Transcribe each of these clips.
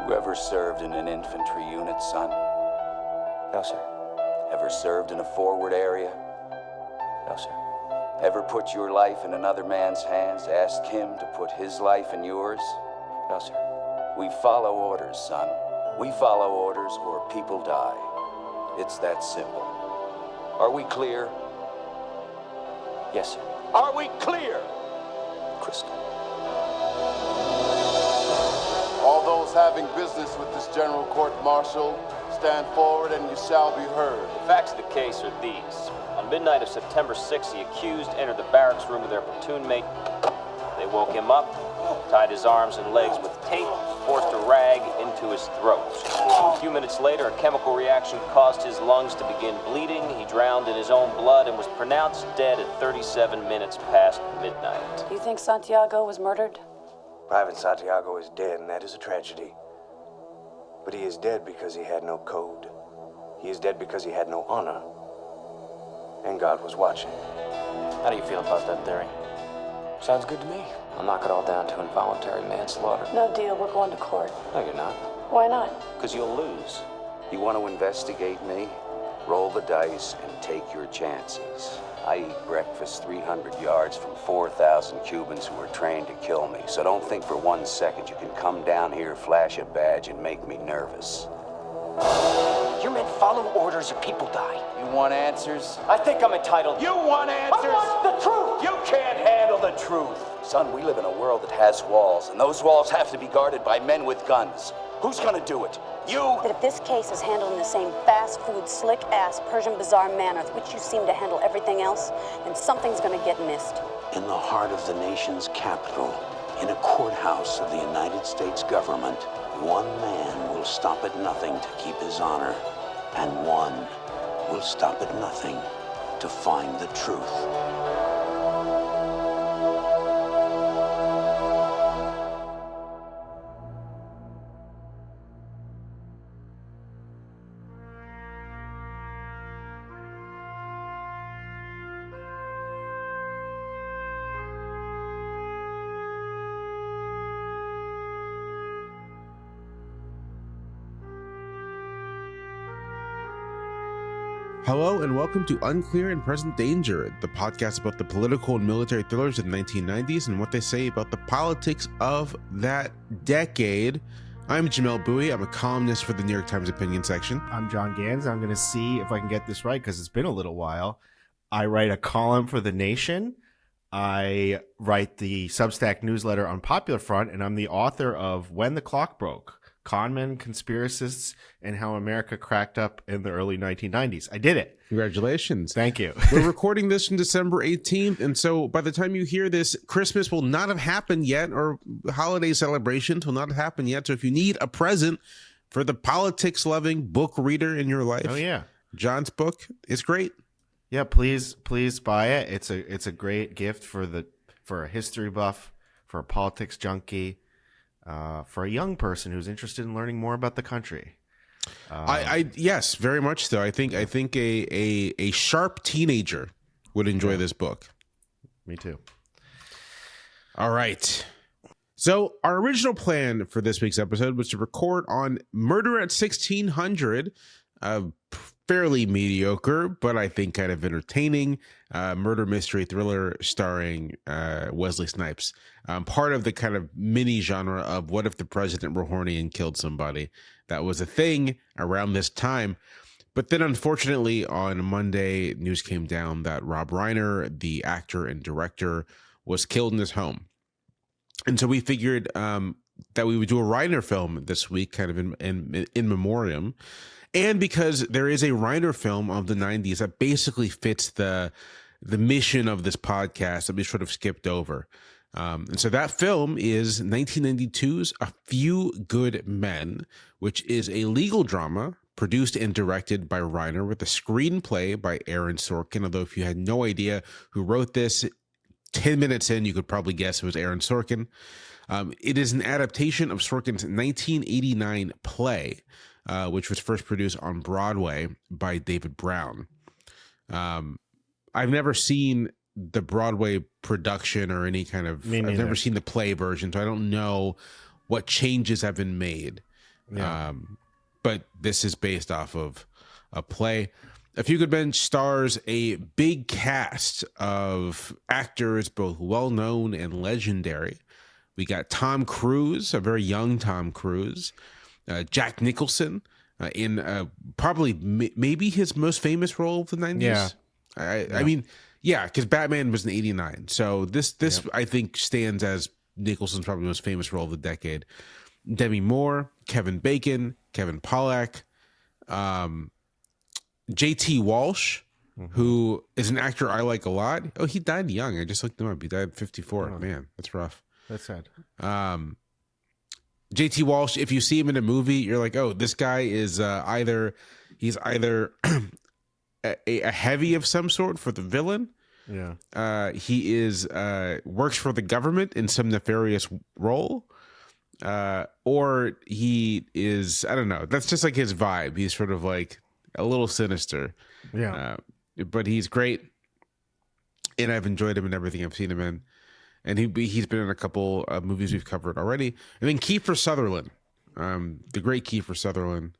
You ever served in an infantry unit, son? No, sir. Ever served in a forward area? No, sir. Ever put your life in another man's hands, asked him to put his life in yours? No, sir. We follow orders, son. We follow orders or people die. It's that simple. Are we clear? Yes, sir. Are we clear? Crystal. All those having business with this general court-martial, stand forward and you shall be heard. The facts of the case are these. On midnight of September 6th, the accused entered the barracks room of their platoon mate. They woke him up, tied his arms and legs with tape, forced a rag into his throat. A few minutes later, a chemical reaction caused his lungs to begin bleeding. He drowned in his own blood and was pronounced dead at 37 minutes past midnight. Do you think Santiago was murdered? Private Santiago is dead, and that is a tragedy. But he is dead because he had no code. He is dead because he had no honor. And God was watching. How do you feel about that theory? Sounds good to me. I'll knock it all down to involuntary manslaughter. No deal, we're going to court. No, you're not. Why not? Because you'll lose. You want to investigate me? Roll the dice and take your chances. I eat breakfast 300 yards from 4,000 Cubans who are trained to kill me, so don't think for 1 second you can come down here, flash a badge, and make me nervous. Your men follow orders or people die. You want answers? I think I'm entitled. You want answers? I want the truth! You can't handle the truth. Son, we live in a world that has walls, and those walls have to be guarded by men with guns. Who's gonna do it? You? That if this case is handled in the same fast food, slick-ass, Persian bazaar manner with which you seem to handle everything else, then something's gonna get missed. In the heart of the nation's capital, in a courthouse of the United States government, one man will stop at nothing to keep his honor, and one will stop at nothing to find the truth. Hello and welcome to Unclear and Present Danger, the podcast about the political and military thrillers of the 1990s and what they say about the politics of that decade. I'm Jamelle Bowie. I'm a columnist for the New York Times opinion section. I'm John Gans. I'm going to see if I can get this right because it's been a little while. I write a column for The Nation. I write the Substack newsletter on Popular Front, and I'm the author of When the Clock Broke: Conmen, Conspiracists, and How America Cracked Up in the Early 1990s. I did it. Congratulations. Thank you. We're recording this on December 18th, and so by the time you hear this, Christmas will not have happened yet, or holiday celebrations will not have happened yet. So if you need a present for the politics-loving book reader in your life, Oh, yeah. John's book is great. Yeah, please buy it. It's a great gift for a history buff, for a politics junkie, for a young person who's interested in learning more about the country. Yes, very much so. I think a sharp teenager would enjoy this book. Me too. All right. So our original plan for this week's episode was to record on Murder at 1600, fairly mediocre, but I think kind of entertaining murder mystery thriller starring Wesley Snipes. Part of the kind of mini genre of what if the president were horny and killed somebody. That was a thing around this time. But then unfortunately on Monday, news came down that Rob Reiner, the actor and director, was killed in his home. And so we figured that we would do a Reiner film this week, kind of in memoriam. And because there is a Reiner film of the 90s that basically fits the mission of this podcast that we sort of skipped over. And so that film is 1992's A Few Good Men, which is a legal drama produced and directed by Reiner with a screenplay by Aaron Sorkin. Although if you had no idea who wrote this, 10 minutes in, you could probably guess it was Aaron Sorkin. It is an adaptation of Sorkin's 1989 play, which was first produced on Broadway by David Brown. I've never seen the Broadway production or any kind of, I've never seen the play version, so I don't know what changes have been made. Yeah. But this is based off of a play. A Few Good Men stars a big cast of actors, both well-known and legendary. We got Tom Cruise, a very young Tom Cruise, Jack Nicholson in probably maybe his most famous role of the 90s. Yeah. I mean, yeah, because Batman was in '89. So this I think stands as Nicholson's probably most famous role of the decade. Demi Moore, Kevin Bacon, Kevin Pollak, J.T. Walsh, who is an actor I like a lot. Oh, he died young. I just looked him up. He died at 54. Oh. Man, that's rough. That's sad. J.T. Walsh, if you see him in a movie, you're like, oh, this guy is either a heavy of some sort for the villain. Yeah. He is works for the government in some nefarious role. Or he is, I don't know. That's just like his vibe. He's sort of like a little sinister. Yeah. But he's great. And I've enjoyed him in everything I've seen him in. And he's been in a couple of movies we've covered already. And then Kiefer Sutherland, the great Kiefer Sutherland,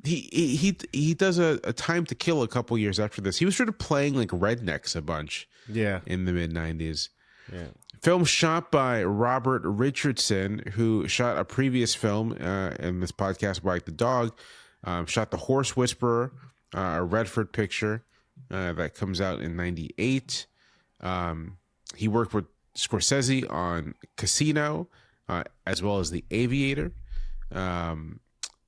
he does a Time to Kill a couple years after this. He was sort of playing like rednecks a bunch. Yeah. In the mid-90s. Yeah. Film shot by Robert Richardson, who shot a previous film in this podcast, Wag the Dog. Shot The Horse Whisperer, a Redford picture that comes out in '98. He worked with Scorsese on Casino, as well as The Aviator, and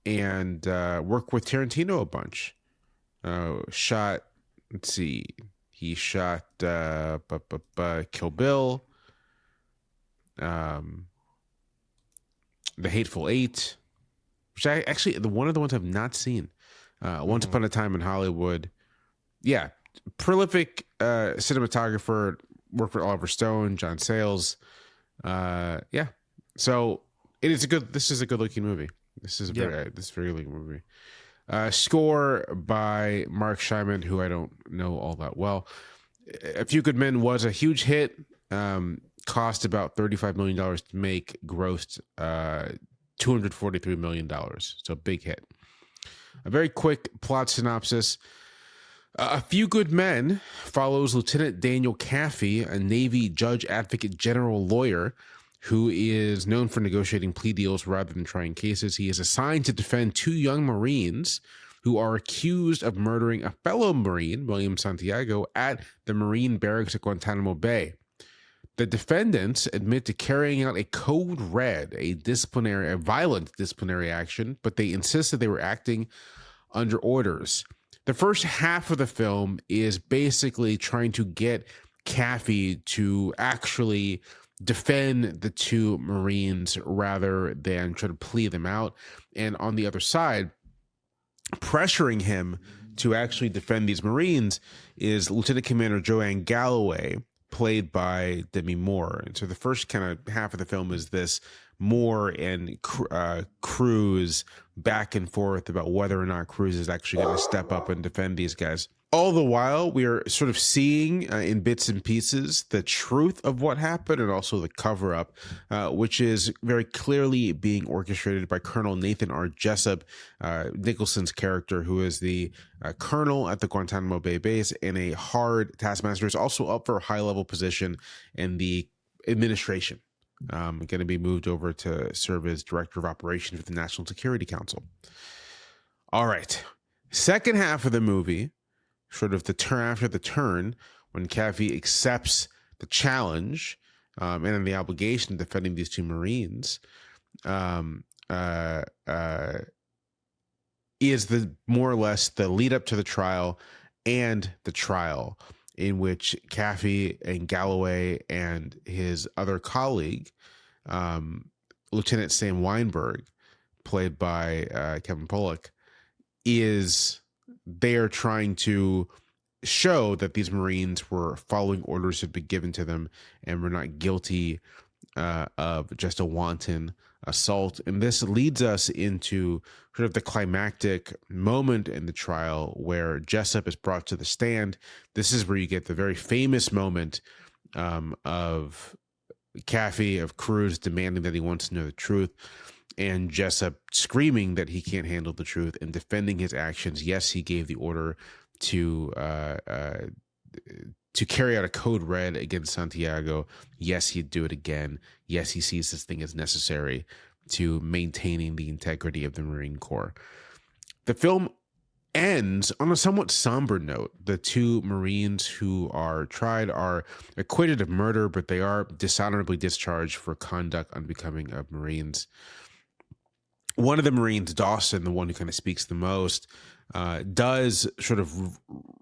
worked with Tarantino a bunch. Shot, let's see, he shot Kill Bill, The Hateful Eight, which I actually, one of the ones I've not seen. Once Upon a Time in Hollywood. Yeah, prolific cinematographer, worked with Oliver Stone, John Sayles. Yeah, so this is a good looking movie. This is a very good movie. Score by Mark Scheinman, who I don't know all that well. A Few Good Men was a huge hit. Cost about $35 million to make, grossed $243 million. So big hit. A very quick plot synopsis. A Few Good Men follows Lieutenant Daniel Caffey, a Navy judge advocate general lawyer who is known for negotiating plea deals rather than trying cases. He is assigned to defend two young Marines who are accused of murdering a fellow Marine, William Santiago, at the Marine barracks at Guantanamo Bay. The defendants admit to carrying out a code red, a violent disciplinary action, but they insist that they were acting under orders. The first half of the film is basically trying to get Caffey to actually defend the two Marines rather than try to plea them out. And on the other side, pressuring him to actually defend these Marines is Lieutenant Commander Joanne Galloway, played by Demi Moore. And so the first kind of half of the film is this Moore and Cruise back and forth about whether or not Cruise is actually going to step up and defend these guys. All the while, we are sort of seeing in bits and pieces the truth of what happened and also the cover-up, which is very clearly being orchestrated by Colonel Nathan Jessup, Nicholson's character, who is the colonel at the Guantanamo Bay base and a hard taskmaster, is also up for a high-level position in the administration. Going to be moved over to serve as director of operations with the National Security Council. All right. Second half of the movie, sort of the turn after the turn, when Caffey accepts the challenge and then the obligation of defending these two Marines, is the more or less the lead up to the trial and the trial, in which Caffey and Galloway and his other colleague, Lieutenant Sam Weinberg, played by Kevin Pollak, they are trying to show that these Marines were following orders that had been given to them and were not guilty of just a wanton assault. And this leads us into sort of the climactic moment in the trial where Jessup is brought to the stand. This is where you get the very famous moment of Caffey of Cruz demanding that he wants to know the truth, and Jessup screaming that he can't handle the truth and defending his actions. Yes, he gave the order to carry out a code red against Santiago. Yes, he'd do it again. Yes, he sees this thing as necessary to maintaining the integrity of the Marine Corps. The film ends on a somewhat somber note. The two Marines who are tried are acquitted of murder, but they are dishonorably discharged for conduct unbecoming of Marines. One of the Marines, Dawson, the one who kind of speaks the most, does sort of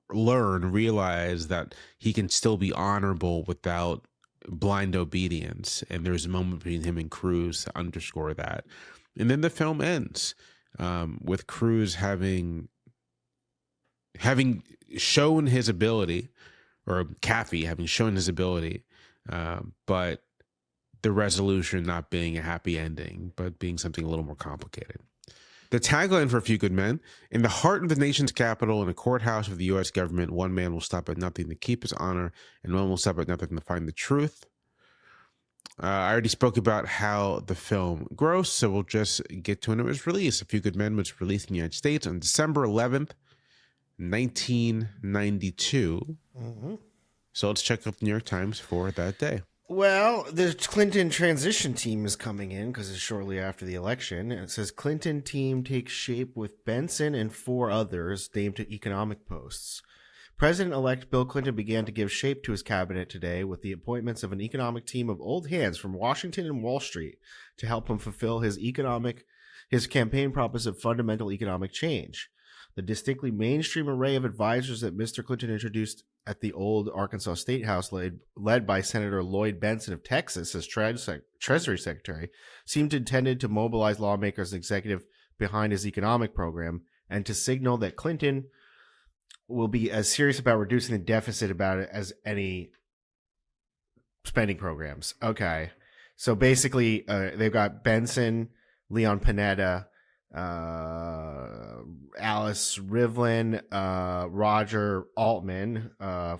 realize that he can still be honorable without blind obedience. And there's a moment between him and Cruz to underscore that. And then the film ends with Cruz having shown his ability, or Caffey having shown his ability, but the resolution not being a happy ending, but being something a little more complicated. The tagline for A Few Good Men: in the heart of the nation's capital, in a courthouse of the U.S. government, one man will stop at nothing to keep his honor, and one will stop at nothing to find the truth. I already spoke about how the film grossed, so we'll just get to when it was released. A Few Good Men was released in the United States on December 11th, 1992. Mm-hmm. So let's check out the New York Times for that day. Well, the Clinton transition team is coming in because it's shortly after the election. And it says Clinton team takes shape with Benson and 4 others named to economic posts. President-elect Bill Clinton began to give shape to his cabinet today with the appointments of an economic team of old hands from Washington and Wall Street to help him fulfill his campaign promise of fundamental economic change. The distinctly mainstream array of advisors that Mr. Clinton introduced at the old Arkansas State House, led by Senator Lloyd Benson of Texas as Treasury Secretary, seemed intended to mobilize lawmakers and executive behind his economic program and to signal that Clinton will be as serious about reducing the deficit about it as any spending programs. Okay. So basically, they've got Benson, Leon Panetta, Alice Rivlin, Roger Altman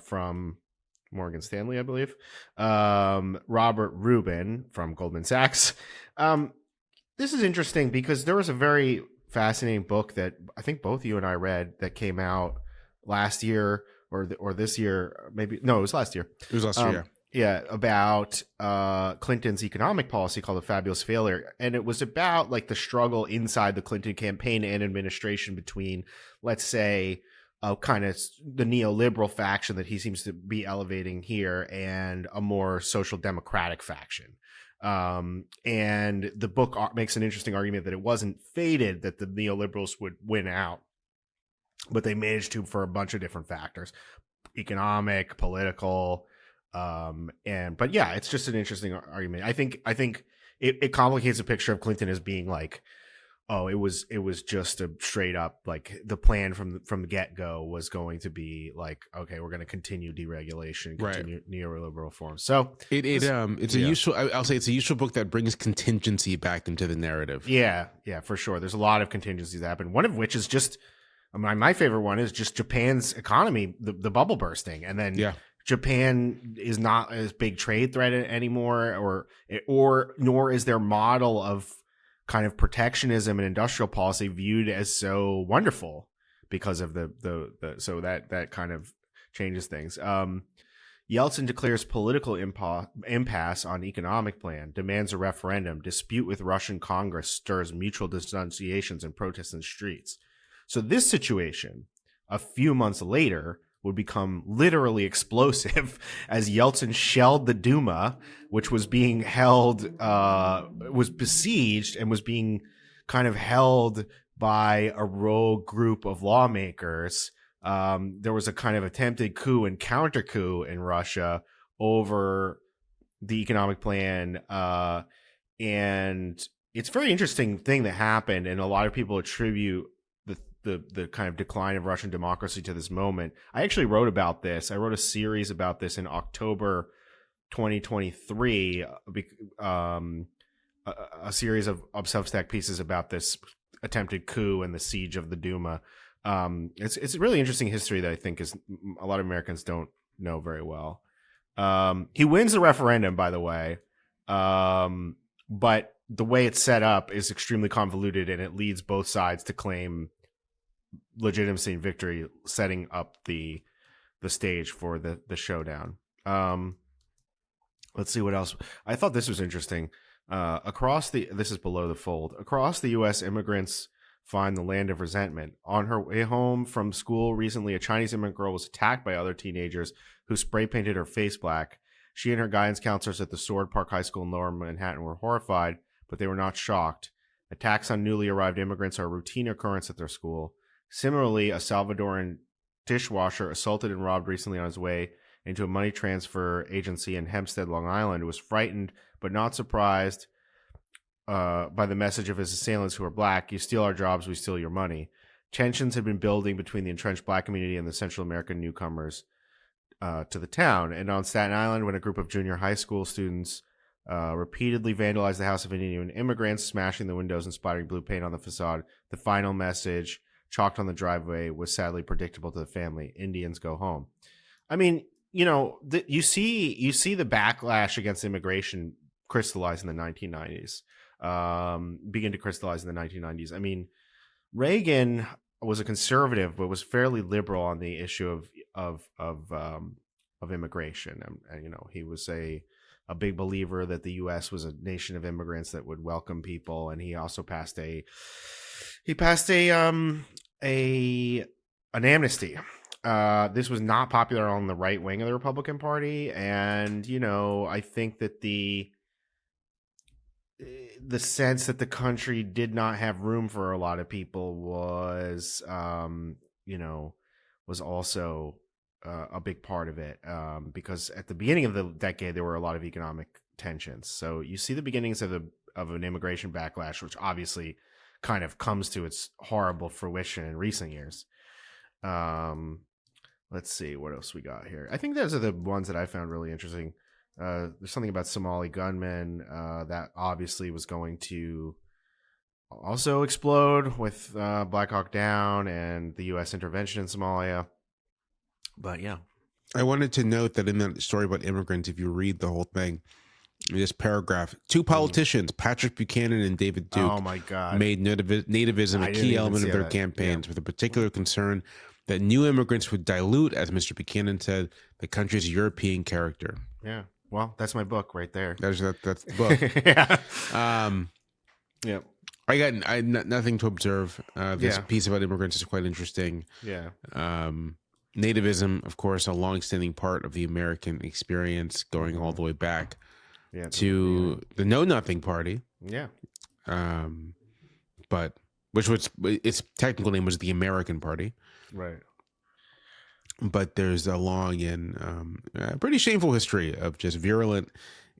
from Morgan Stanley, I believe, Robert Rubin from Goldman Sachs. This is interesting because there was a very fascinating book that I think both you and I read that came out last year or this year, maybe. No, it was last year. It was last year, yeah. Yeah, about Clinton's economic policy called The Fabulous Failure. And it was about like the struggle inside the Clinton campaign and administration between, let's say, kind of the neoliberal faction that he seems to be elevating here and a more social democratic faction. And the book makes an interesting argument that it wasn't fated that the neoliberals would win out, but they managed to for a bunch of different factors, economic, political. But yeah, it's just an interesting argument. I think it complicates the picture of Clinton as being like, oh, it was just a straight up, like the plan from the get go was going to be like, okay, we're going to continue deregulation, continue neoliberal reforms. So it's a useful, I'll say it's a useful book that brings contingency back into the narrative. Yeah, for sure. There's a lot of contingencies that happen. One of which is just, my favorite one is just Japan's economy, the bubble bursting, and then Japan is not as big trade threat anymore, or nor is their model of kind of protectionism and industrial policy viewed as so wonderful because of the so that kind of changes things. Yeltsin declares political impasse on economic plan, demands a referendum, dispute with Russian Congress stirs mutual denunciations and protests in the streets. So this situation, a few months later, would become literally explosive as Yeltsin shelled the Duma, which was being held, was besieged and was being kind of held by a rogue group of lawmakers. There was a kind of attempted coup and counter coup in Russia over the economic plan. And it's a very interesting thing that happened, and a lot of people attribute the kind of decline of Russian democracy to this moment. I actually wrote about this. I wrote a series about this in October 2023, a series of Substack pieces about this attempted coup and the siege of the Duma. It's a really interesting history that I think is a lot of Americans don't know very well. He wins the referendum, by the way. But the way it's set up is extremely convoluted, and it leads both sides to claim legitimacy and victory, setting up the stage for the showdown. Let's see what else. I thought this was interesting. This is below the fold. Across the U.S., immigrants find the land of resentment. On her way home from school recently, a Chinese immigrant girl was attacked by other teenagers who spray painted her face black. She and her guidance counselors at the Sword Park High School in Lower Manhattan were horrified, but they were not shocked. Attacks on newly arrived immigrants are a routine occurrence at their school. Similarly, a Salvadoran dishwasher assaulted and robbed recently on his way into a money transfer agency in Hempstead, Long Island, was frightened but not surprised by the message of his assailants who are black. You steal our jobs, we steal your money. Tensions had been building between the entrenched black community and the Central American newcomers to the town. And on Staten Island, when a group of junior high school students repeatedly vandalized the house of Indian immigrants, smashing the windows and splattering blue paint on the facade, the final message chalked on the driveway was sadly predictable to the family: Indians go home. I mean, you know, you see the backlash against immigration crystallize in the 1990s, begin to crystallize in the 1990s. I mean, Reagan was a conservative, but was fairly liberal on the issue of immigration. And you know, he was a big believer that the U.S. was a nation of immigrants that would welcome people, and he also passed an amnesty. This was not popular on the right wing of the Republican Party, and you know, I think that the sense that the country did not have room for a lot of people was also a big part of it, because at the beginning of the decade there were a lot of economic tensions. So you see the beginnings of an immigration backlash, which obviously kind of comes to its horrible fruition in recent years. Let's see what else we got here. I think those are the ones that I found really interesting. There's something about Somali gunmen that obviously was going to also explode with Black Hawk Down and the U.S. intervention in Somalia. But yeah, I wanted to note that in that story about immigrants, if you read the whole thing, this paragraph, two politicians, Patrick Buchanan and David Duke, oh my God, made nativism a key element of their campaigns, with a particular concern that new immigrants would dilute, as Mr. Buchanan said, the country's European character. Yeah. Well, that's my book right there. That's the book. Yeah. Yeah. I got nothing to observe. This piece about immigrants is quite interesting. Yeah. Nativism, of course, a longstanding part of the American experience, going all the way back to the Know Nothing Party. Yeah. But its technical name was the American Party. Right. But there's a long and pretty shameful history of just virulent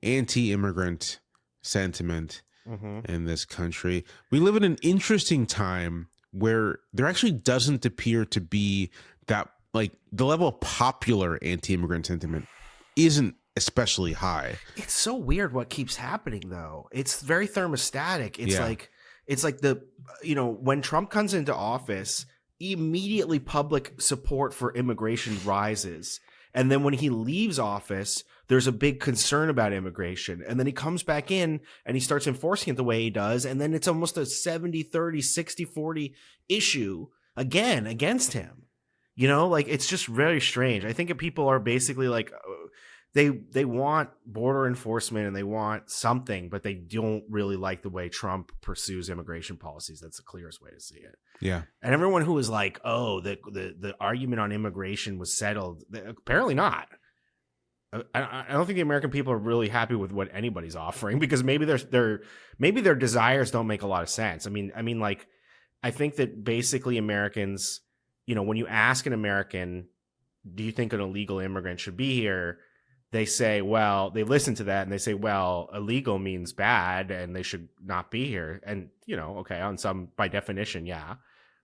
anti-immigrant sentiment in this country. We live in an interesting time where there actually doesn't appear to be that, like, the level of popular anti-immigrant sentiment isn't especially high. It's so weird what keeps happening, though. It's very thermostatic. It's like when Trump comes into office, immediately public support for immigration rises. And then when he leaves office, there's a big concern about immigration. And then he comes back in and he starts enforcing it the way he does. And then it's almost a 70-30, 60-40 issue again against him. You know, like, it's just very strange. I think that people are basically like, they want border enforcement and they want something, but they don't really like the way Trump pursues immigration policies. That's the clearest way to see it. Yeah. And everyone who was like, oh, the argument on immigration was settled, apparently not. I don't think the American people are really happy with what anybody's offering, because maybe their desires don't make a lot of sense. I mean, like, I think that basically Americans, you know, when you ask an American, do you think an illegal immigrant should be here? They say, well, they listen to that and they say, well, illegal means bad and they should not be here. And, you know, okay, on some, by definition, yeah.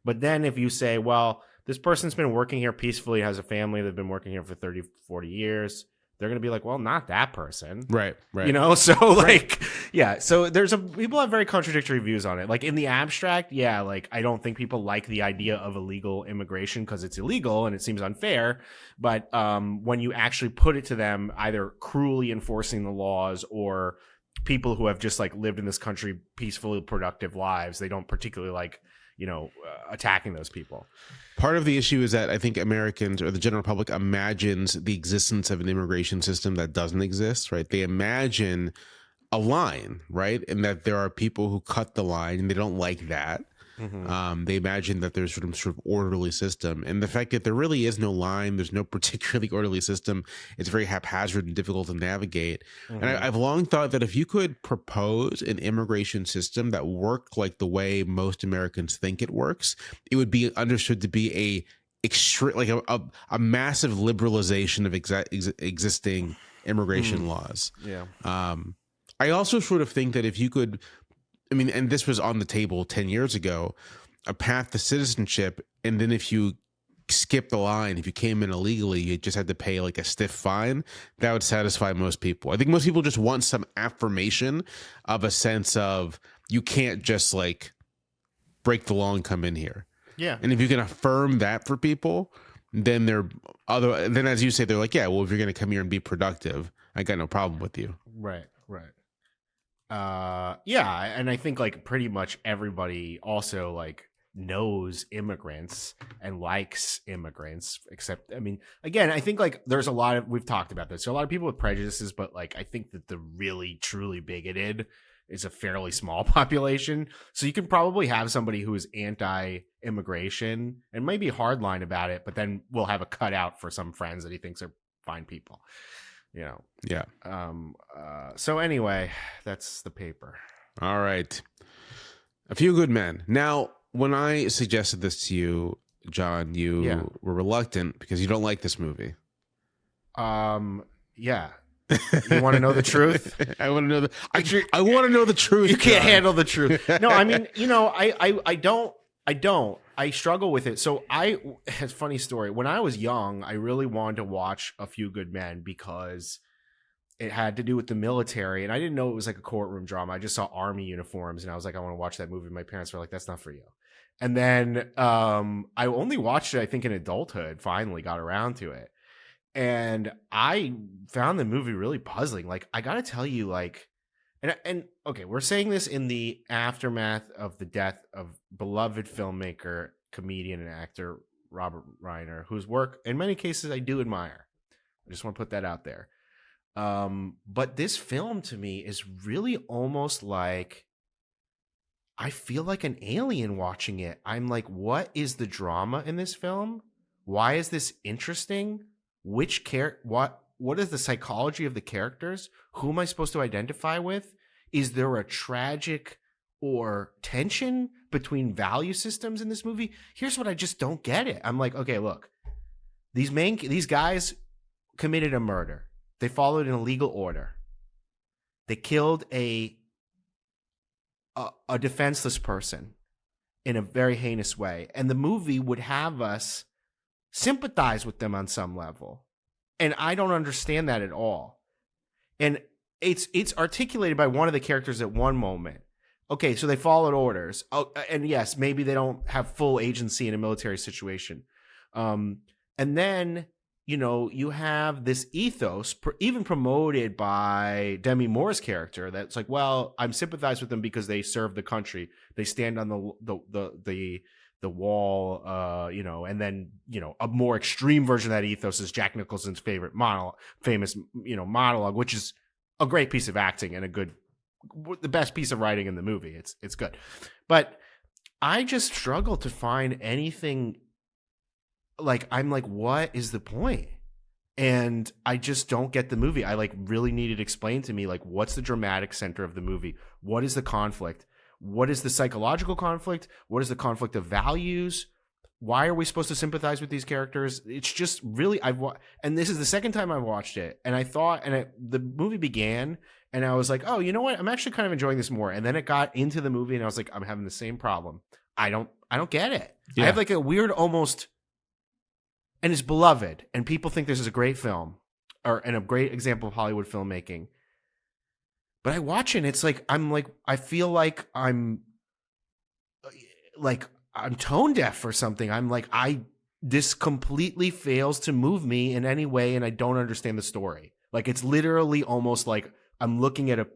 But then if you say, well, this person's been working here peacefully, has a family, they've been working here for 30, 40 years, they're going to be like, well, not that person. Right. You know, so like, yeah. So people have very contradictory views on it. Like, in the abstract, yeah, like, I don't think people like the idea of illegal immigration because it's illegal and it seems unfair. But when you actually put it to them, either cruelly enforcing the laws or people who have just like lived in this country peacefully productive lives. They don't particularly like, attacking those people. Part of the issue is that I think Americans or the general public imagines the existence of an immigration system that doesn't exist, right? They imagine a line, right? And that there are people who cut the line and they don't like that. They imagine that there's some sort of orderly system, and the fact that there really is no line, there's no particularly orderly system. It's very haphazard and difficult to navigate. And I've long thought that if you could propose an immigration system that worked like the way most Americans think it works, it would be understood to be a massive liberalization of existing immigration laws. Yeah. I also sort of think that if you could, and this was on the table 10 years ago, a path to citizenship. And then if you skip the line, if you came in illegally, you just had to pay like a stiff fine. That would satisfy most people. I think most people just want some affirmation of a sense of you can't just like break the law and come in here. Yeah. And if you can affirm that for people, then as you say, they're like, yeah, well, if you're going to come here and be productive, I got no problem with you. Right. Yeah, and I think like pretty much everybody also like knows immigrants and likes immigrants, except again, I think like there's a lot of, we've talked about this, so a lot of people with prejudices, but like I think that the really truly bigoted is a fairly small population. So you can probably have somebody who is anti-immigration and might be hardline about it, but then will have a cutout for some friends that he thinks are fine people. Yeah. So anyway, that's the paper. All right. A Few Good Men. Now, when I suggested this to you, John, you were reluctant because you don't like this movie. Yeah. You want to know the truth? I want to know I want to know the truth. You can't handle the truth. No, I don't. I struggle with it. So it's a funny story. When I was young, I really wanted to watch A Few Good Men because it had to do with the military. And I didn't know it was like a courtroom drama. I just saw army uniforms and I was like, I want to watch that movie. My parents were like, that's not for you. And then I only watched it, I think, in adulthood, finally got around to it. And I found the movie really puzzling. Like, I got to tell you, like, and okay, we're saying this in the aftermath of the death of beloved filmmaker, comedian, and actor Rob Reiner, whose work in many cases I do admire. I just want to put that out there. But this film to me is really almost like I feel like an alien watching it. I'm like, what is the drama in this film? Why is this interesting? What is the psychology of the characters? Who am I supposed to identify with? Is there a tragic or tension between value systems in this movie? Here's what I just don't get it. I'm like, okay, look, these guys committed a murder. They followed an illegal order. They killed a defenseless person in a very heinous way. And the movie would have us sympathize with them on some level. And I don't understand that at all. And it's articulated by one of the characters at one moment. Okay, so they followed orders. Oh, and yes, maybe they don't have full agency in a military situation. And then, you have this ethos, even promoted by Demi Moore's character, that's like, well, I'm sympathized with them because they serve the country. They stand on the wall, and then, a more extreme version of that ethos is Jack Nicholson's famous monologue, which is a great piece of acting and the best piece of writing in the movie. It's good. But I just struggle to find anything like, I'm like, what is the point? And I just don't get the movie. I really need it explained to me. Like, what's the dramatic center of the movie? What is the conflict? What is the psychological conflict? What is the conflict of values? Why are we supposed to sympathize with these characters? It's just really, and this is the second time I've watched it. And I thought, the movie began and I was like, oh, you know what? I'm actually kind of enjoying this more. And then it got into the movie and I was like, I'm having the same problem. I don't get it. Yeah. I have like a weird almost, and it's beloved. And people think this is a great film and a great example of Hollywood filmmaking. But I watch it and it's like, I feel like I'm tone deaf or something. I'm like, this completely fails to move me in any way and I don't understand the story. Like, it's literally almost like I'm looking at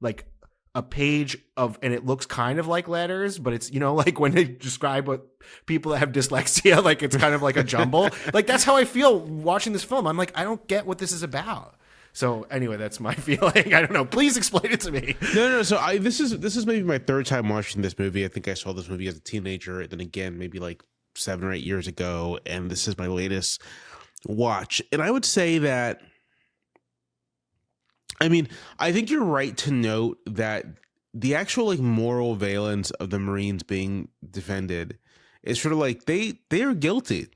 like a page of, and it looks kind of like letters, but it's, like when they describe what people that have dyslexia, like it's kind of like a jumble. Like that's how I feel watching this film. I'm like, I don't get what this is about. So anyway, that's my feeling. I don't know. Please explain it to me. No. So this is maybe my third time watching this movie. I think I saw this movie as a teenager, and then again maybe like 7 or 8 years ago, and this is my latest watch. And I would say that, I mean, I think you're right to note that the actual like moral valence of the Marines being defended is sort of like they are guilty,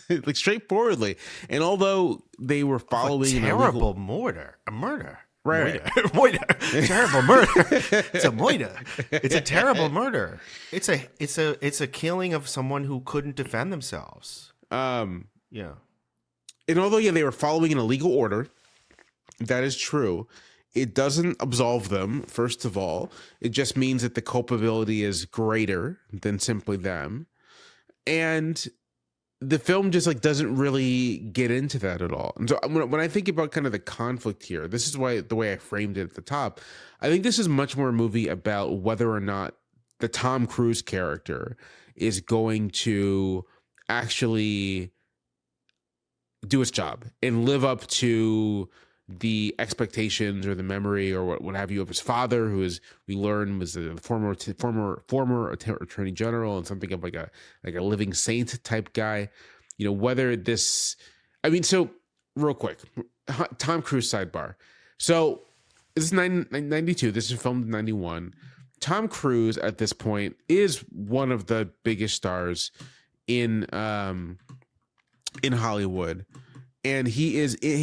like straightforwardly. And although they were following a terrible murder, right? Terrible murder. It's a moida. It's a terrible murder. It's a killing of someone who couldn't defend themselves. Yeah. And although they were following an illegal order. That is true. It doesn't absolve them, first of all. It just means that the culpability is greater than simply them. And the film just like doesn't really get into that at all. And so when I think about kind of the conflict here, this is why the way I framed it at the top, I think this is much more a movie about whether or not the Tom Cruise character is going to actually do its job and live up to the expectations or the memory or what have you of his father, who is, we learn, was a former attorney general and something of like a living saint type guy. Whether this, I mean, so real quick, Tom Cruise sidebar. So this is 92. This is filmed in 91. Tom Cruise at this point is one of the biggest stars in Hollywood. And he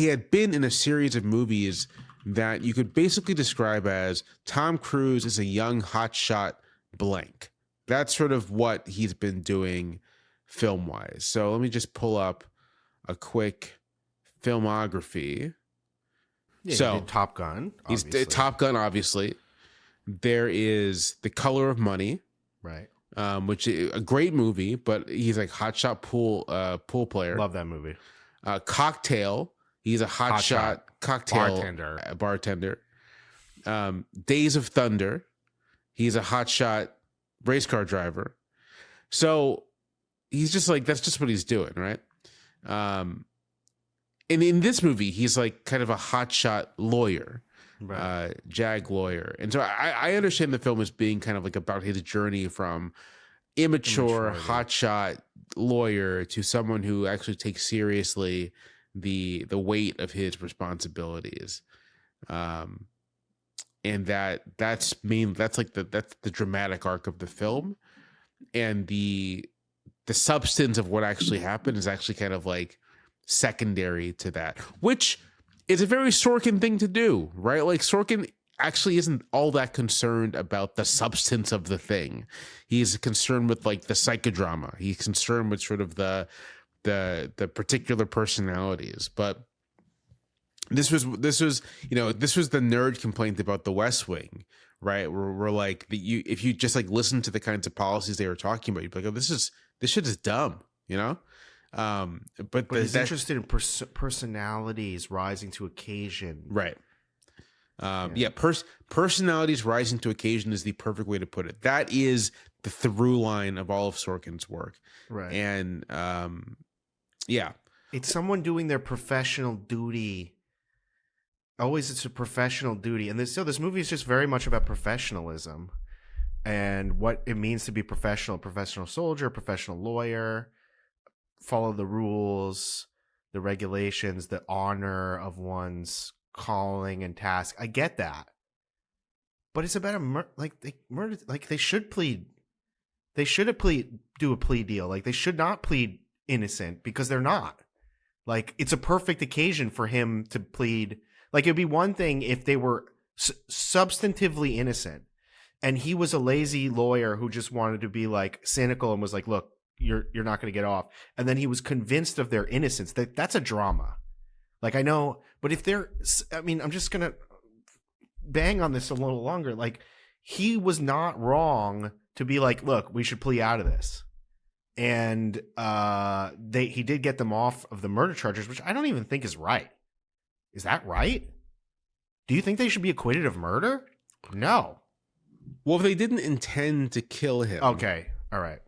had been in a series of movies that you could basically describe as Tom Cruise is a young hotshot blank. That's sort of what he's been doing film-wise. So let me just pull up a quick filmography. Yeah, so he did Top Gun. Obviously. He's Top Gun, obviously. There is The Color of Money, right? Which is a great movie, but he's like hotshot pool player. Love that movie. Cocktail. He's a hotshot cocktail bartender. Days of Thunder. He's a hotshot race car driver. So he's just like, that's just what he's doing, right? And in this movie, he's like kind of a hotshot lawyer, right. JAG lawyer. And so I understand the film as being kind of like about his journey from immature hotshot lawyer to someone who actually takes seriously the weight of his responsibilities. And that's the dramatic arc of the film. And the substance of what actually happened is actually kind of like secondary to that, which is a very Sorkin thing to do, right? Like Sorkin actually isn't all that concerned about the substance of the thing. He's concerned with like the psychodrama. He's concerned with sort of the particular personalities. But this was the nerd complaint about The West Wing, right? We're like if you just like listen to the kinds of policies they were talking about, you'd be like, oh, this shit is dumb, But he's interested in personalities rising to occasion, right? Personalities rising to occasion is the perfect way to put it. That is the through line of all of Sorkin's work, right? And it's someone doing their professional duty. Always, it's a professional duty, and this movie is just very much about professionalism and what it means to be professional soldier, professional lawyer, follow the rules, the regulations, the honor of one's calling and task. I get that, but it's about they should plead. They should have do a plea deal. Like they should not plead innocent because they're not. Like it's a perfect occasion for him to plead. Like it'd be one thing if they were substantively innocent, and he was a lazy lawyer who just wanted to be like cynical and was like, "Look, you're not going to get off," and then he was convinced of their innocence. That's a drama. Like I know, but if I'm just going to bang on this a little longer. Like he was not wrong to be like, look, we should plea out of this. And he did get them off of the murder charges, which I don't even think is right. Is that right? Do you think they should be acquitted of murder? No. Well, if they didn't intend to kill him. Okay. All right.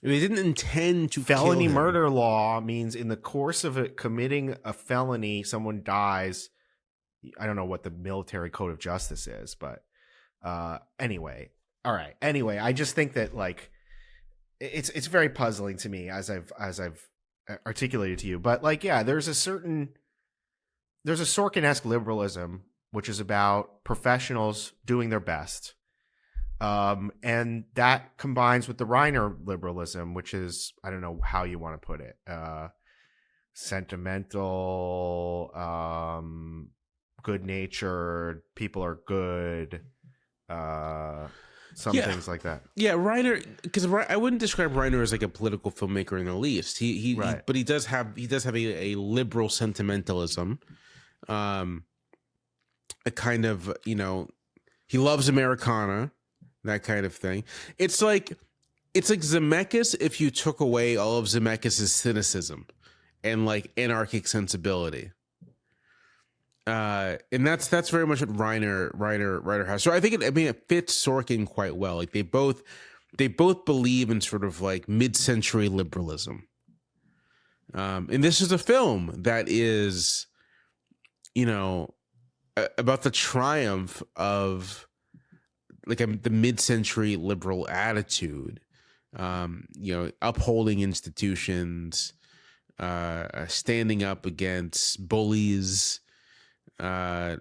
If they didn't intend to Felony kill him, murder law means in the course of committing a felony, someone dies. I don't know what the military code of justice is, but anyway. All right. Anyway, I just think that like it's very puzzling to me as I've articulated to you. But like, yeah, there's a Sorkin-esque liberalism, which is about professionals doing their best. And that combines with the Reiner liberalism, which is, I don't know how you want to put it, sentimental, good-natured, people are good, things like that. Yeah, Reiner, because I wouldn't describe Reiner as like a political filmmaker in the least. But he does have a liberal sentimentalism, a kind of, he loves Americana. That kind of thing. It's like Zemeckis if you took away all of Zemeckis' cynicism and like anarchic sensibility. And that's very much what Reiner has. So I think it fits Sorkin quite well. Like they both believe in sort of like mid-century liberalism. And this is a film that is, about the triumph of like the mid-century liberal attitude, upholding institutions, standing up against bullies, as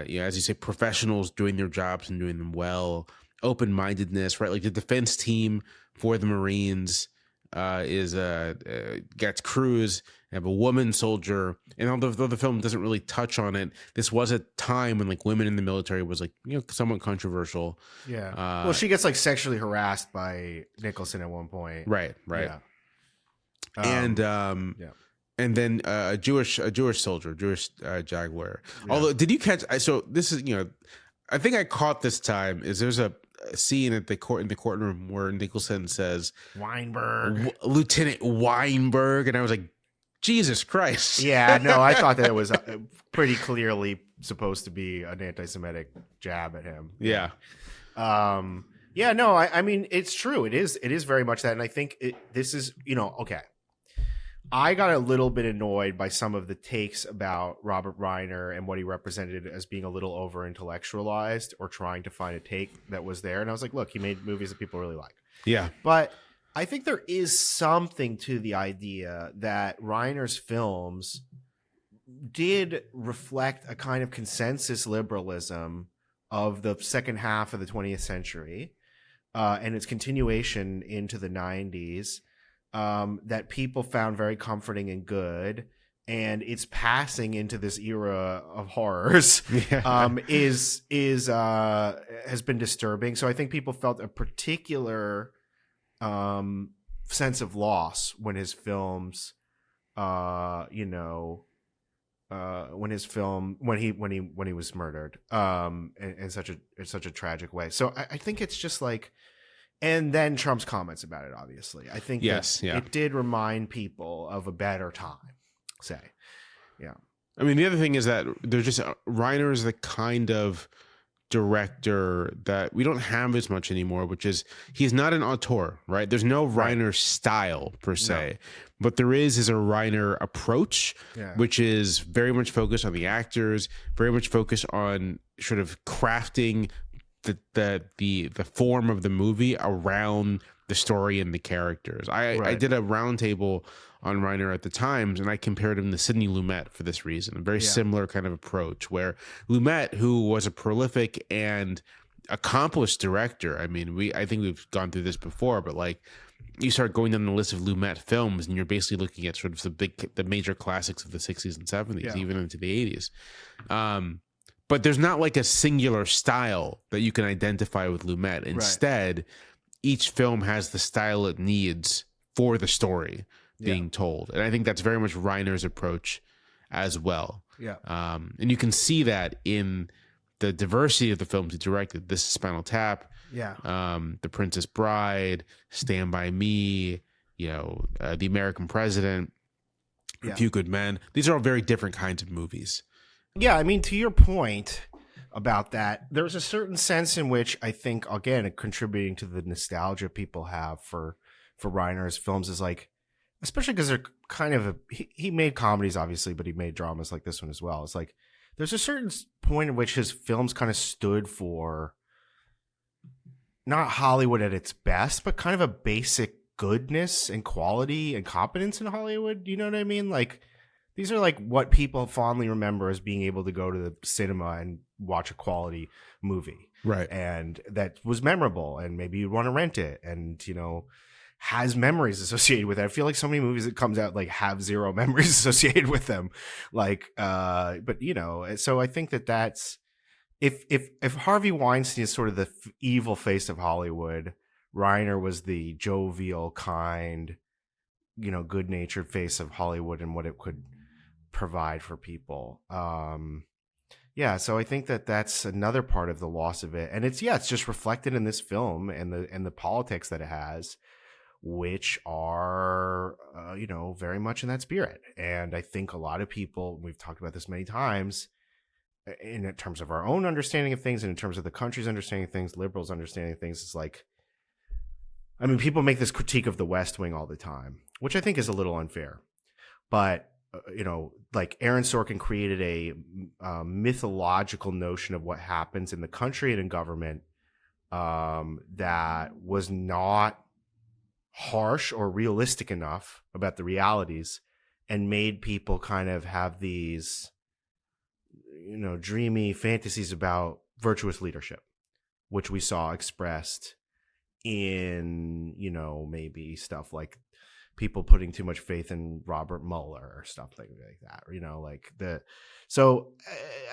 you say, professionals doing their jobs and doing them well, open-mindedness, right? Like the defense team for the Marines gets crews, have a woman soldier, and although the film doesn't really touch on it, this was a time when like women in the military was like somewhat controversial. Yeah. Well, she gets like sexually harassed by Nicholson at one point. Right. Yeah. And then a Jewish soldier, Jewish jaguar. Yeah. Although, did you catch? So this is I think I caught this time is there's a scene in the courtroom where Nicholson says Weinberg, Lieutenant Weinberg, and I was like, Jesus Christ. Yeah, no, I thought that it was pretty clearly supposed to be an anti-Semitic jab at him. Yeah. Yeah, no, I mean, it's true. It is very much that. And I think this is, okay. I got a little bit annoyed by some of the takes about Robert Reiner and what he represented as being a little over-intellectualized or trying to find a take that was there. And I was like, look, he made movies that people really like. Yeah. But I think there is something to the idea that Reiner's films did reflect a kind of consensus liberalism of the second half of the 20th century and its continuation into the 90s. That people found very comforting and good, and its passing into this era of horrors has been disturbing. So I think people felt a particular sense of loss when his films, when he was murdered, in such a tragic way. So I think it's just like. And then Trump's comments about it, obviously. I think it did remind people of a better time, say. Yeah. I mean, the other thing is that there's just Reiner is the kind of director that we don't have as much anymore, which is he's not an auteur, right? There's no Reiner style per se, but there is a Reiner approach, which is very much focused on the actors, very much focused on sort of crafting the form of the movie around the story and the characters. I did a roundtable on Reiner at the Times, and I compared him to Sidney Lumet for this reason. A very similar kind of approach, where Lumet, who was a prolific and accomplished director, I mean, I think we've gone through this before, but like you start going down the list of Lumet films, and you're basically looking at sort of the major classics of the 60s and 70s, even into the 80s. But there's not like a singular style that you can identify with Lumet. Instead, each film has the style it needs for the story being told. And I think that's very much Reiner's approach as well. Yeah. And you can see that in the diversity of the films he directed. This is Spinal Tap. Yeah. The Princess Bride, Stand By Me, The American President, A Few Good Men. These are all very different kinds of movies. Yeah, I mean, to your point, about that. There's a certain sense in which I think, again, contributing to the nostalgia people have for Reiner's films is like, especially because they're kind of he made comedies obviously, but he made dramas like this one as well. It's like there's a certain point in which his films kind of stood for not Hollywood at its best, but kind of a basic goodness and quality and competence in Hollywood. You know what I mean? Like these are like what people fondly remember as being able to go to the cinema and watch a quality movie. Right. And that was memorable, and maybe you'd want to rent it, and, you know, has memories associated with it. I feel like so many movies that comes out like have zero memories associated with them. Like, but you know, so I think that's, if Harvey Weinstein is sort of the evil face of Hollywood, Reiner was the jovial, kind, you know, good-natured face of Hollywood and what it could provide for people. Yeah, so I think that's another part of the loss of it, and it's just reflected in this film and the politics that it has, which are you know, very much in that spirit. And I think a lot of people, we've talked about this many times, in terms of our own understanding of things and in terms of the country's understanding of things, liberals' understanding of things, it's like, I mean, people make this critique of the West Wing all the time, which I think is a little unfair. But, you know, like Aaron Sorkin created a mythological notion of what happens in the country and in government that was not harsh or realistic enough about the realities, and made people kind of have these, you know, dreamy fantasies about virtuous leadership, which we saw expressed in, you know, maybe stuff like people putting too much faith in Robert Mueller or stuff like that, or, you know, like so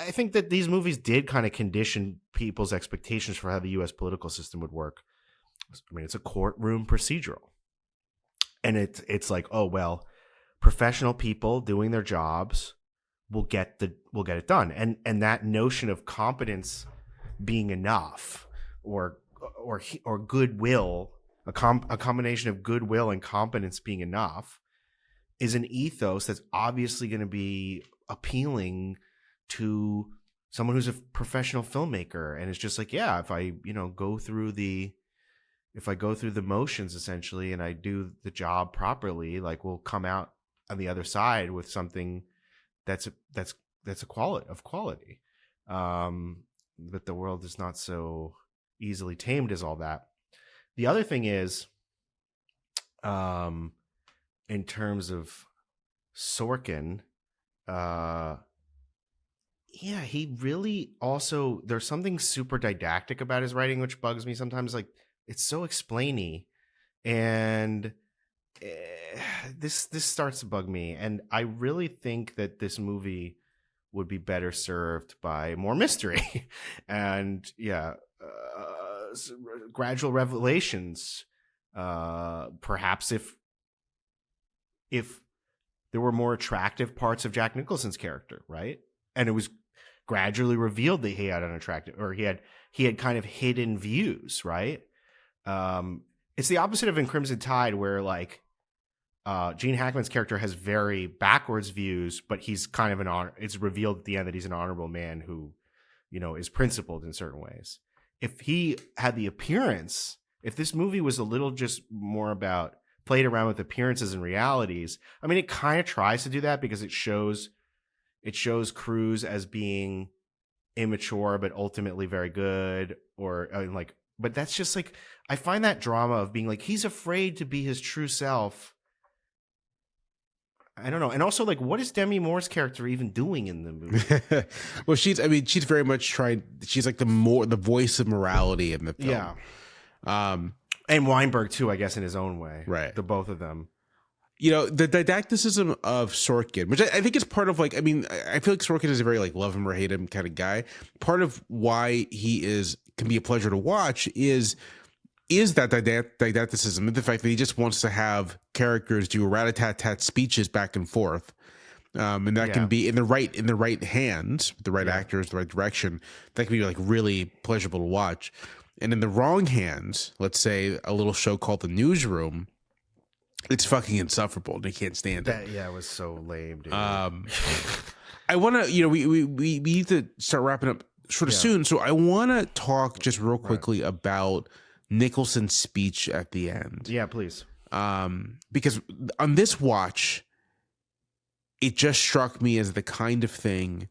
I think that these movies did kind of condition people's expectations for how the U.S. political system would work. I mean, it's a courtroom procedural, and it's like, oh, well, professional people doing their jobs will get it done. And that notion of competence being enough, or goodwill, a combination of goodwill and competence being enough, is an ethos that's obviously going to be appealing to someone who's a professional filmmaker. And it's just like, yeah, if I, you know, go through the motions essentially, and I do the job properly, like, we'll come out on the other side with something that's a quality. But the world is not so easily tamed as all that. The other thing is, in terms of Sorkin, he really also, there's something super didactic about his writing, which bugs me sometimes. Like, it's so explainy, and this starts to bug me. And I really think that this movie would be better served by more mystery and gradual revelations. Perhaps if there were more attractive parts of Jack Nicholson's character, right? And it was gradually revealed that he had unattractive, or he had kind of hidden views, right? It's the opposite of in Crimson Tide, where like Gene Hackman's character has very backwards views, but he's kind of it's revealed at the end that he's an honorable man who, you know, is principled in certain ways. If he had the appearance, if this movie was a little just more about played around with appearances and realities, I mean, it kind of tries to do that because it shows Cruise as being immature, but ultimately very good, or but that's just like, I find that drama of being like, he's afraid to be his true self. I don't know. And also, like, what is Demi Moore's character even doing in the movie? Well, she's very much trying. She's like the voice of morality in the film. Yeah. And Weinberg too, I guess, in his own way. Right. The both of them. You know, the didacticism of Sorkin, which I think is part of, like, I mean, I feel like Sorkin is a very, like, love him or hate him kind of guy. Part of why he can be a pleasure to watch is that didacticism, and the fact that he just wants to have characters do rat-a-tat-tat speeches back and forth, and that can be in the right hands, the right actors, the right direction. That can be like really pleasurable to watch. And in the wrong hands, let's say a little show called The Newsroom, it's fucking insufferable, and I can't stand it. Yeah, it was so lame, dude. I want to, you know, we need to start wrapping up sort of soon. So I want to talk just real quickly about Nicholson's speech at the end. Yeah, please. Because on this watch, it just struck me as the kind of thing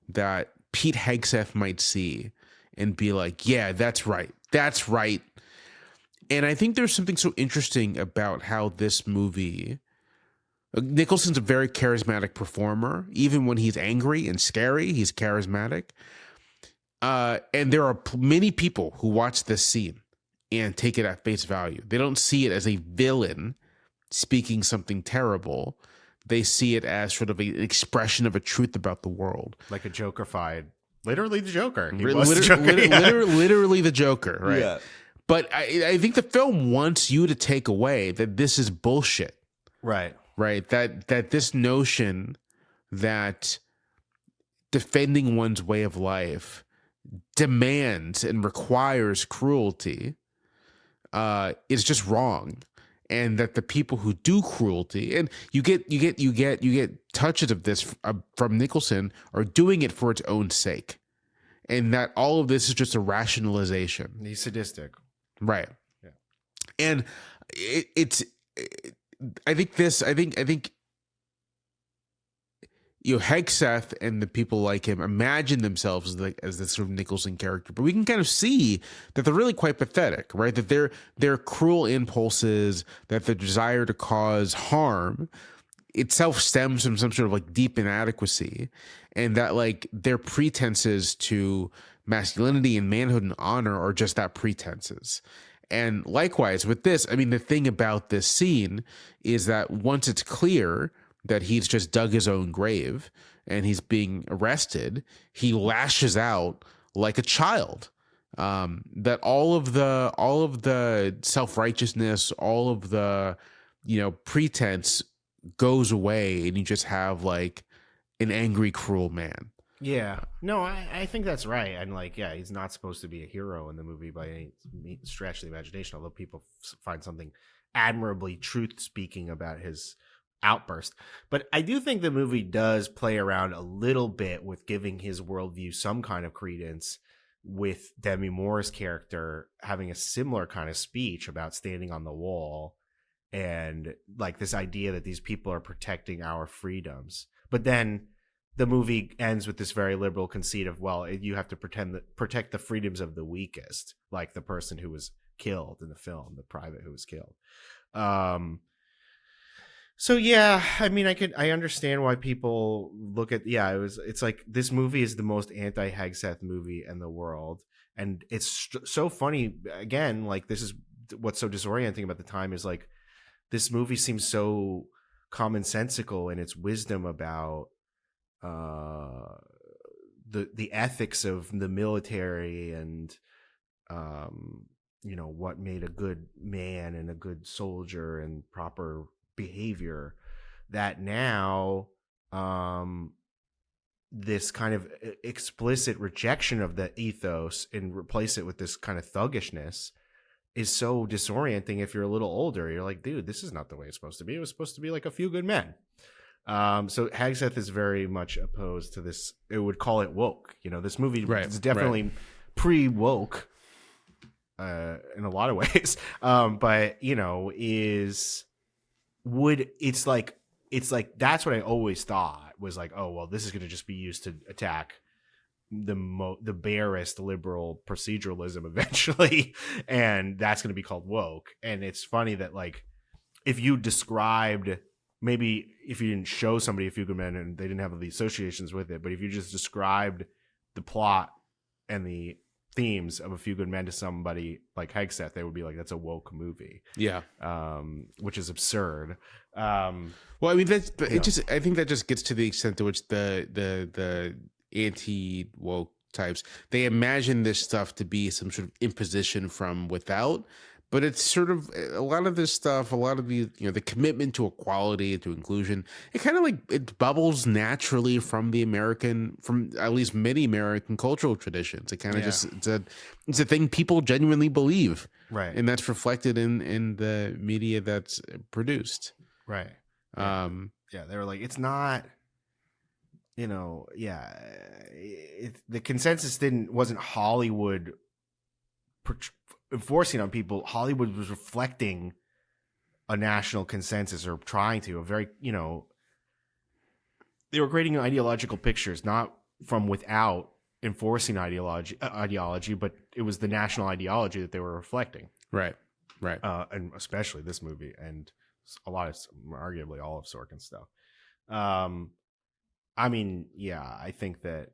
that Pete Hegseth might see and be like, yeah, that's right. That's right. And I think there's something so interesting about how this movie, Nicholson's a very charismatic performer. Even when he's angry and scary, he's charismatic. And there are many people who watch this scene and take it at face value. They don't see it as a villain speaking something terrible. They see it as sort of an expression of a truth about the world. Like a Joker-fied. Literally the Joker. Literally the Joker, right? Yeah. But I think the film wants you to take away that this is bullshit. Right. Right. That this notion that defending one's way of life demands and requires cruelty is just wrong. And that the people who do cruelty, and you get touches of this from Nicholson, are doing it for its own sake, and that all of this is just a rationalization. He's sadistic, right? Yeah, and I think Hegseth and the people like him imagine themselves as this sort of Nicholson character, but we can kind of see that they're really quite pathetic, right? That their cruel impulses, that the desire to cause harm itself stems from some sort of like deep inadequacy, and that like their pretenses to masculinity and manhood and honor are just that, pretenses. And likewise with this, I mean, the thing about this scene is that once it's clear that he's just dug his own grave and he's being arrested, he lashes out like a child. That all of the self-righteousness, all of the, pretense goes away, and you just have like an angry, cruel man. Yeah. No, I think that's right. And like, yeah, he's not supposed to be a hero in the movie by any stretch of the imagination, although people find something admirably truth-speaking about his outburst. But I do think the movie does play around a little bit with giving his worldview some kind of credence, with Demi Moore's character having a similar kind of speech about standing on the wall and like this idea that these people are protecting our freedoms. But then the movie ends with this very liberal conceit of, well, you have to protect the freedoms of the weakest, like the person who was killed in the film, the private who was killed. So yeah, I mean, I understand why people look at, it's like this movie is the most anti-Hegseth movie in the world, and it's so funny. Again, like this is what's so disorienting about the time, is like this movie seems so commonsensical in its wisdom about the ethics of the military and what made a good man and a good soldier and proper behavior, that now this kind of explicit rejection of the ethos and replace it with this kind of thuggishness is so disorienting. If you're a little older, you're like, dude, this is not the way it's supposed to be. It was supposed to be like A Few Good Men. So Hegseth is very much opposed to this. It would call it woke. This movie is definitely pre-woke in a lot of ways. But it's like that's what I always thought was like, oh well, this is going to just be used to attack the barest liberal proceduralism eventually, and that's going to be called woke. And it's funny that like if you described, maybe if you didn't show somebody A Few Good Men and they didn't have the associations with it, but if you just described the plot and the themes of A Few Good Men to somebody like Hegseth, they would be like, that's a woke movie. Yeah. Which is absurd. Well, I mean, I think that just gets to the extent to which the anti-woke types, they imagine this stuff to be some sort of imposition from without, but it's sort of a lot of this stuff, a lot of the commitment to equality, to inclusion, it kind of like it bubbles naturally from at least many American cultural traditions. It kind of just it's a thing people genuinely believe, right? And that's reflected in the media that's produced, right? They were like, it's not. the consensus wasn't Hollywood enforcing on people. Hollywood was reflecting a national consensus, or trying to, a very, they were creating ideological pictures, not from without enforcing ideology, but it was the national ideology that they were reflecting. Right. And especially this movie, and arguably all of Sorkin's stuff. I think that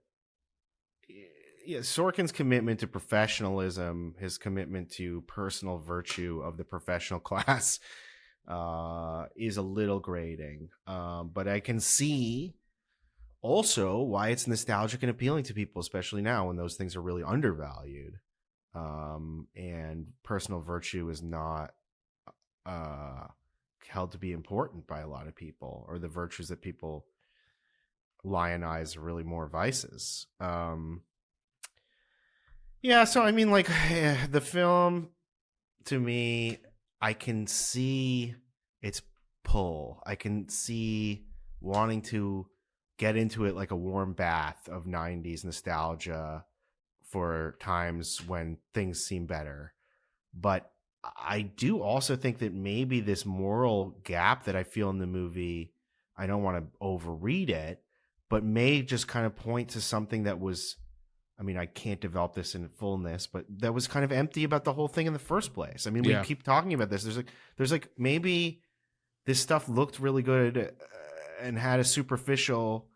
Sorkin's commitment to professionalism, his commitment to personal virtue of the professional class, is a little grating. But I can see also why it's nostalgic and appealing to people, especially now when those things are really undervalued. And personal virtue is not held to be important by a lot of people, or the virtues that people lionize are really more vices. So the film, to me, I can see its pull. I can see wanting to get into it like a warm bath of 90s nostalgia for times when things seem better. But I do also think that maybe this moral gap that I feel in the movie, I don't want to overread it, but may just kind of point to something that was, I can't develop this in fullness, but that was kind of empty about the whole thing in the first place. We keep talking about this. There's maybe this stuff looked really good and had a superficial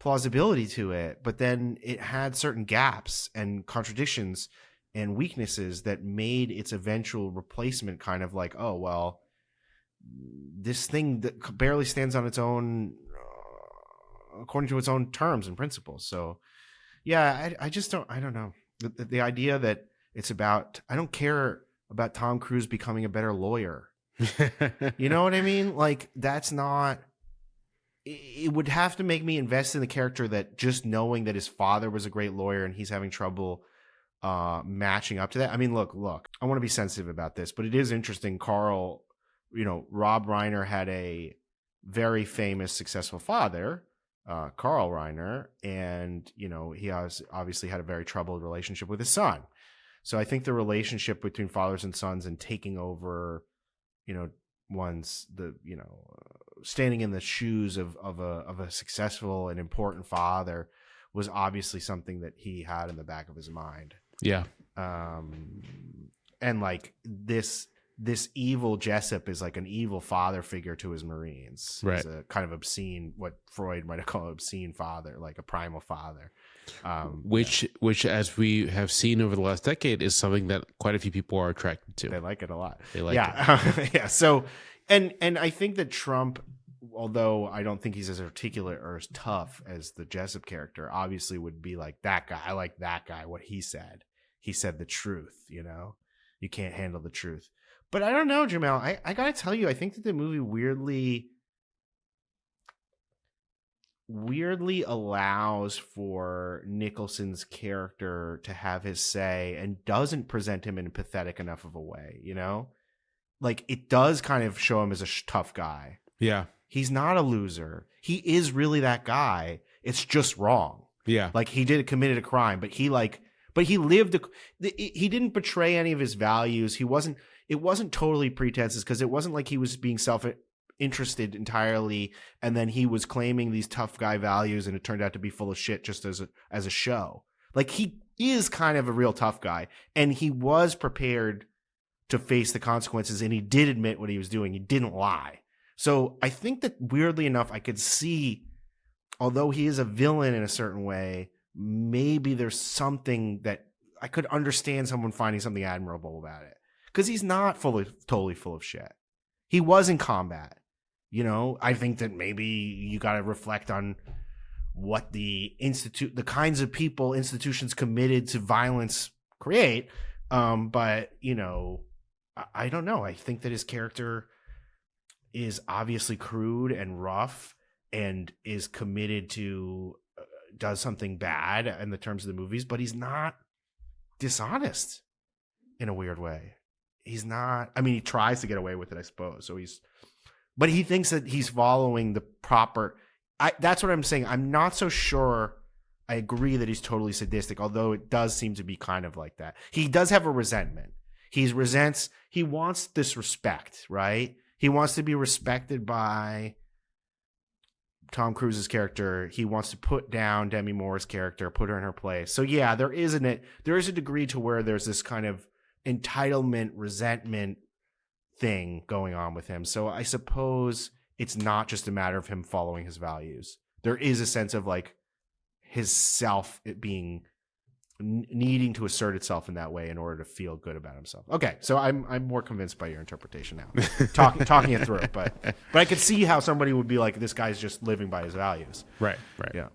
plausibility to it, but then it had certain gaps and contradictions and weaknesses that made its eventual replacement kind of like, oh, well, this thing that barely stands on its own, according to its own terms and principles. So yeah, I don't know. The idea that it's about, I don't care about Tom Cruise becoming a better lawyer. You know what I mean? Like, that's not, it would have to make me invest in the character, that just knowing that his father was a great lawyer and he's having trouble matching up to that. Look, I want to be sensitive about this, but it is interesting. Rob Reiner had a very famous, successful father, Carl Reiner, and, he has obviously had a very troubled relationship with his son. So I think the relationship between fathers and sons, and taking over, standing in the shoes of a successful and important father, was obviously something that he had in the back of his mind. Yeah. And like this evil Jessup is like an evil father figure to his Marines. Right. He's a kind of obscene, what Freud might have called obscene father, like a primal father. Which, as we have seen over the last decade, is something that quite a few people are attracted to. They like it a lot. They like it. Yeah. So, and I think that Trump, although I don't think he's as articulate or as tough as the Jessup character, obviously would be like that guy. I like that guy, what he said. He said the truth, You can't handle the truth. But I don't know, Jamelle. I got to tell you, I think that the movie weirdly allows for Nicholson's character to have his say, and doesn't present him in pathetic enough of a way, Like, it does kind of show him as a tough guy. Yeah. He's not a loser. He is really that guy. It's just wrong. Yeah. Like, he committed a crime, but he lived, he didn't betray any of his values. It wasn't totally pretenses, because it wasn't like he was being self-interested entirely, and then he was claiming these tough guy values, and it turned out to be full of shit just as a show. Like, he is kind of a real tough guy, and he was prepared to face the consequences, and he did admit what he was doing. He didn't lie. So I think that, weirdly enough, I could see, although he is a villain in a certain way, maybe there's something that I could understand someone finding something admirable about it. Because he's not totally full of shit. He was in combat. I think that maybe you got to reflect on what the kinds of people institutions committed to violence create. But, I don't know. I think that his character is obviously crude and rough, and is committed to does something bad in the terms of the movies, but he's not dishonest in a weird way. He's not, he tries to get away with it, I suppose. But he thinks that he's following the proper, that's what I'm saying. I'm not so sure I agree that he's totally sadistic, although it does seem to be kind of like that. He does have a resentment. He wants this respect, right? He wants to be respected by Tom Cruise's character. He wants to put down Demi Moore's character, put her in her place. So yeah, there is a degree to where there's this kind of entitlement, resentment thing going on with him. So I suppose it's not just a matter of him following his values. There is a sense of like his self being needing to assert itself in that way in order to feel good about himself. Okay, so I'm more convinced by your interpretation now. Talking it through, but I could see how somebody would be like, this guy's just living by his values. Right. Yeah.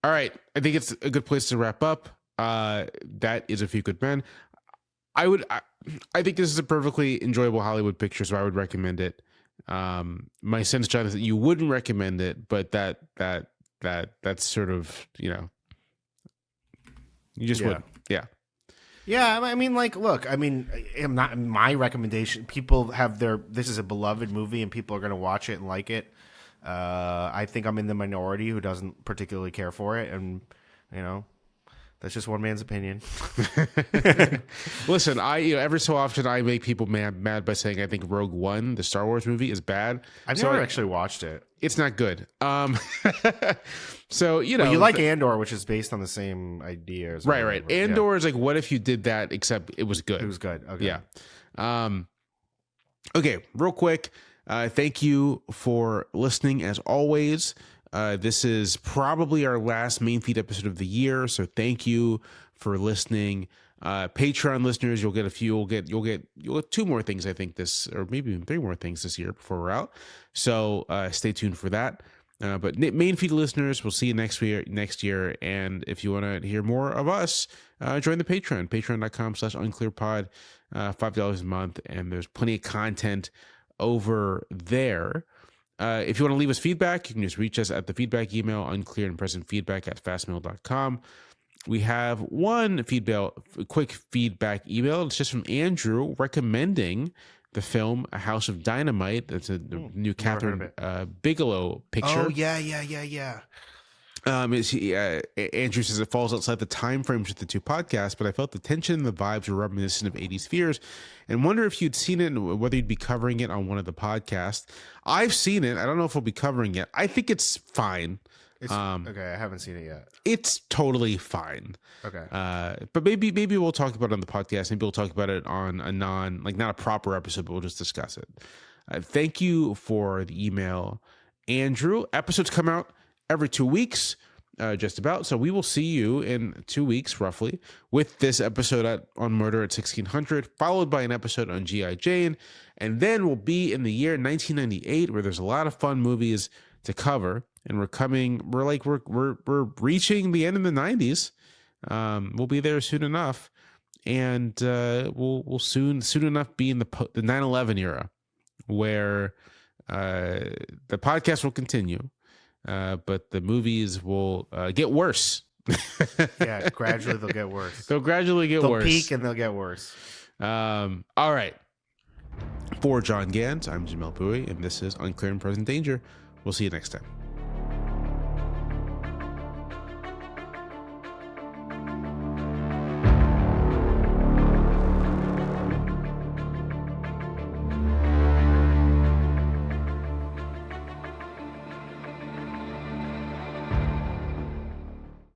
All right, I think it's a good place to wrap up. That is A Few Good Men. I think this is a perfectly enjoyable Hollywood picture, so I would recommend it. My sense, John, is that you wouldn't recommend it, but that's sort of, you just would. Yeah. Yeah, I mean, like, look, I mean, I'm not my recommendation. People have this is a beloved movie, and people are going to watch it and like it. I think I'm in the minority who doesn't particularly care for it, and that's just one man's opinion. Listen, every so often I make people mad by saying I think Rogue One, the Star Wars movie, is bad. I've never actually watched it. It's not good. So you like Andor, which is based on the same ideas, right? Andor is like, what if you did that except it was good? It was good. Okay. Yeah. Okay, real quick. Thank you for listening as always. This is probably our last main feed episode of the year, so thank you for listening. Patreon listeners, you'll get two more things, I think, or maybe even three more things this year before we're out. So stay tuned for that. But main feed listeners, we'll see you next year. And if you want to hear more of us, join the Patreon, patreon.com/unclearpod, $5 a month, and there's plenty of content over there. If you want to leave us feedback, you can just reach us at the feedback email, unclearandpresentfeedback@fastmail.com. We have one quick feedback email. It's just from Andrew recommending the film A House of Dynamite. That's a new Catherine Bigelow picture. Oh, yeah. Andrew says it falls outside the time frames of the two podcasts, but I felt the tension and the vibes were reminiscent of 80s Fears and wonder if you'd seen it and whether you'd be covering it on one of the podcasts. I've seen it. I don't know if we'll be covering it. I think it's fine. Okay, I haven't seen it yet. It's totally fine. Okay. But maybe we'll talk about it on the podcast. Maybe we'll talk about it on a not a proper episode, but we'll just discuss it. Thank you for the email, Andrew. Episodes come out every 2 weeks, just about. So we will see you in 2 weeks, roughly, with this episode on Murder at 1600, followed by an episode on G.I. Jane. And then we'll be in the year 1998, where there's a lot of fun movies to cover. And we're reaching the end of the 90s. We'll be there soon enough. And we'll soon enough be in the 9/11 era, where the podcast will continue. But the movies will get worse. Yeah, gradually they'll get worse. They'll gradually get worse. They'll peak and they'll get worse. All right. For John Gans, I'm Jamelle Bowie, and this is Unclear and Present Danger. We'll see you next time.